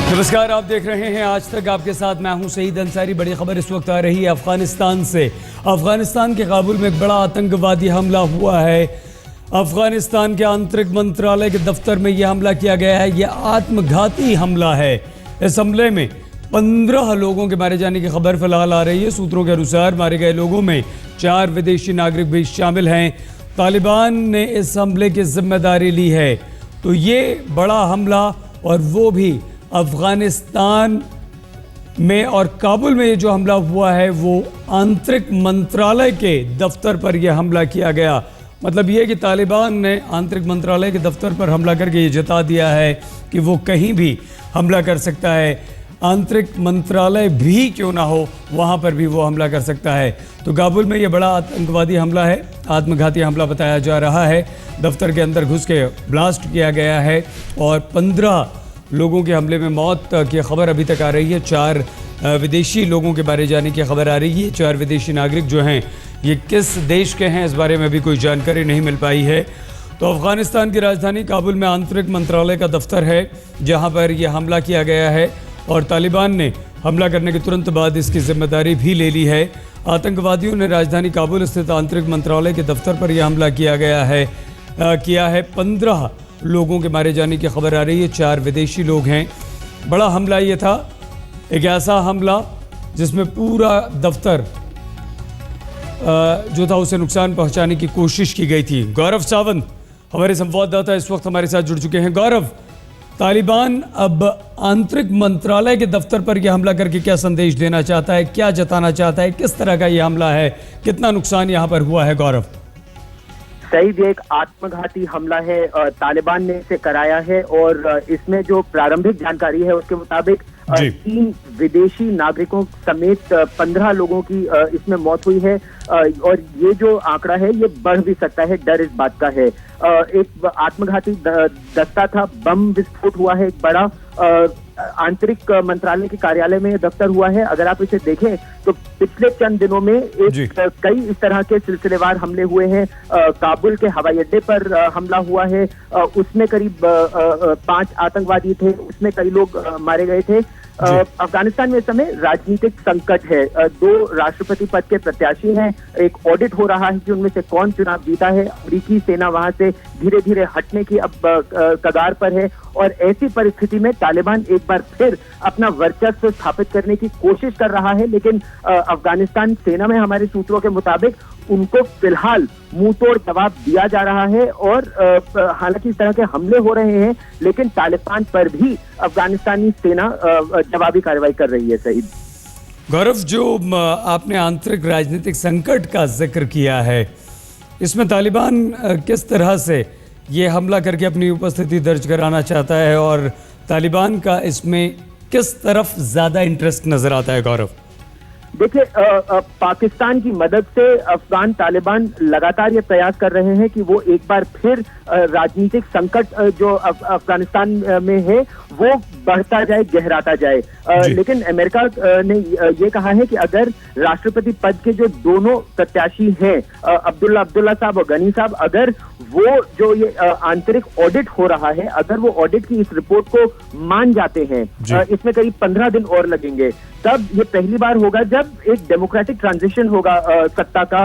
नमस्कार, आप देख रहे हैं आज तक। आपके साथ मैं हूं सईद अंसारी। बड़ी खबर इस वक्त आ रही है अफगानिस्तान से। अफगानिस्तान के काबुल में एक बड़ा आतंकवादी हमला हुआ है। अफगानिस्तान के आंतरिक मंत्रालय के दफ्तर में यह हमला किया गया है। यह आत्मघाती हमला है। इस हमले में 15 लोगों के मारे जाने की खबर फिलहाल आ रही है। सूत्रों के अनुसार मारे गए लोगों में 4 विदेशी नागरिक भी शामिल हैं। तालिबान ने इस हमले की जिम्मेदारी ली है। तो ये बड़ा हमला, और वो भी अफगानिस्तान में और काबुल में ये जो हमला हुआ है वो आंतरिक मंत्रालय के दफ्तर पर यह हमला किया गया। मतलब ये कि तालिबान ने आंतरिक मंत्रालय के दफ्तर पर हमला करके ये जता दिया है कि वो कहीं भी हमला कर सकता है। आंतरिक मंत्रालय भी क्यों ना हो, वहाँ पर भी वो हमला कर सकता है। तो काबुल में ये बड़ा आतंकवादी हमला है, आत्मघाती हमला बताया जा रहा है। दफ्तर के अंदर घुस के ब्लास्ट किया गया है और 15 लोगों के हमले में मौत की खबर अभी तक आ रही है। 4 विदेशी लोगों के मारे जाने की खबर आ रही है। 4 विदेशी नागरिक जो हैं ये किस देश के हैं, इस बारे में अभी कोई जानकारी नहीं मिल पाई है। तो अफगानिस्तान की राजधानी काबुल में आंतरिक मंत्रालय का दफ्तर है जहां पर यह हमला किया गया है, और तालिबान ने हमला करने के तुरंत बाद इसकी जिम्मेदारी भी ले ली है। आतंकवादियों ने राजधानी काबुल स्थित आंतरिक मंत्रालय के दफ्तर पर यह हमला किया है। 15 लोगों के मारे जाने की खबर आ रही है। 4 विदेशी लोग हैं। बड़ा हमला ये था, एक ऐसा हमला जिसमें पूरा दफ्तर जो था उसे नुकसान पहुंचाने की कोशिश की गई थी। गौरव सावंत हमारे संवाददाता इस वक्त हमारे साथ जुड़ चुके हैं। गौरव, तालिबान अब आंतरिक मंत्रालय के दफ्तर पर यह हमला करके क्या संदेश देना चाहता है, क्या जताना चाहता है, किस तरह का यह हमला है, कितना नुकसान यहाँ पर हुआ है? गौरव, सही, ये एक आत्मघाती हमला है। तालिबान ने इसे कराया है और इसमें जो प्रारंभिक जानकारी है उसके मुताबिक 3 विदेशी नागरिकों समेत 15 लोगों की इसमें मौत हुई है। और ये जो आंकड़ा है ये बढ़ भी सकता है, डर इस बात का है। एक आत्मघाती दस्ता था, बम विस्फोट हुआ है एक बड़ा। आंतरिक मंत्रालय के कार्यालय में दफ्तर हुआ है। अगर आप इसे देखें तो पिछले चंद दिनों में कई इस तरह के सिलसिलेवार हमले हुए हैं। काबुल के हवाई अड्डे पर हमला हुआ है, उसमें करीब 5 आतंकवादी थे, उसमें कई लोग मारे गए थे। अफगानिस्तान में इस समय राजनीतिक संकट है। 2 राष्ट्रपति पद के प्रत्याशी हैं। एक ऑडिट हो रहा है कि उनमें से कौन चुनाव जीता है। अमेरिकी सेना वहां से धीरे धीरे हटने की अब कगार पर है, और ऐसी परिस्थिति में तालिबान एक बार फिर अपना वर्चस्व स्थापित करने की कोशिश कर रहा है। लेकिन अफगानिस्तान सेना में हमारे सूत्रों के मुताबिक उनको फिलहाल मुंह तोड़ जवाब दिया जा रहा है। और हालांकि इस तरह के हमले हो रहे हैं, लेकिन तालिबान पर भी अफगानिस्तानी सेना जवाबी कार्रवाई कर रही है। सईद, गौरव, जो आपने आंतरिक राजनीतिक संकट का जिक्र किया है, इसमें तालिबान किस तरह से ये हमला करके अपनी उपस्थिति दर्ज कराना चाहता है, और तालिबान का इसमें किस तरफ ज्यादा इंटरेस्ट नजर आता है? गौरव, देखिए, पाकिस्तान की मदद से अफगान तालिबान लगातार ये प्रयास कर रहे हैं कि वो एक बार फिर राजनीतिक संकट जो अफगानिस्तान में है वो बढ़ता जाए, गहराता जाए। लेकिन अमेरिका ने ये कहा है कि अगर राष्ट्रपति पद के जो दोनों प्रत्याशी हैं, अब्दुल्ला साहब और गनी साहब, अगर वो जो ये आंतरिक ऑडिट हो रहा है, अगर वो ऑडिट की इस रिपोर्ट को मान जाते हैं, इसमें करीब 15 दिन और लगेंगे, तब ये पहली बार होगा जब एक डेमोक्रेटिक ट्रांजिशन होगा सत्ता का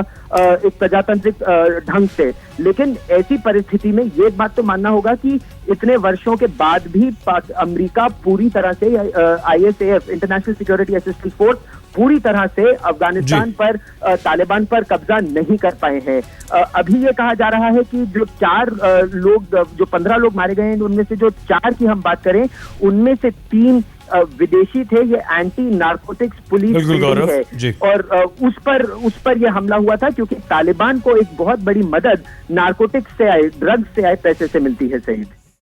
एक प्रजातांत्रिक ढंग से। लेकिन ऐसी परिस्थिति में ये बात तो मानना होगा कि इतने वर्षों के बाद भी अमेरिका पूरी तरह से ISAF, international security assistance force, पूरी तरह से अफगानिस्तान पर तालिबान पर कब्जा नहीं कर पाए हैं। अभी ये कहा जा रहा है कि जो 15 लोग मारे गए हैं, उनमें से जो 4 की हम बात करें, उनमें से 3 विदेशी थे। ये एंटी नारकोटिक्स पुलिस है, और उस पर यह हमला हुआ था क्योंकि तालिबान को एक बहुत बड़ी मदद नारकोटिक्स से आए, ड्रग्स से आए पैसे से मिलती है। सही।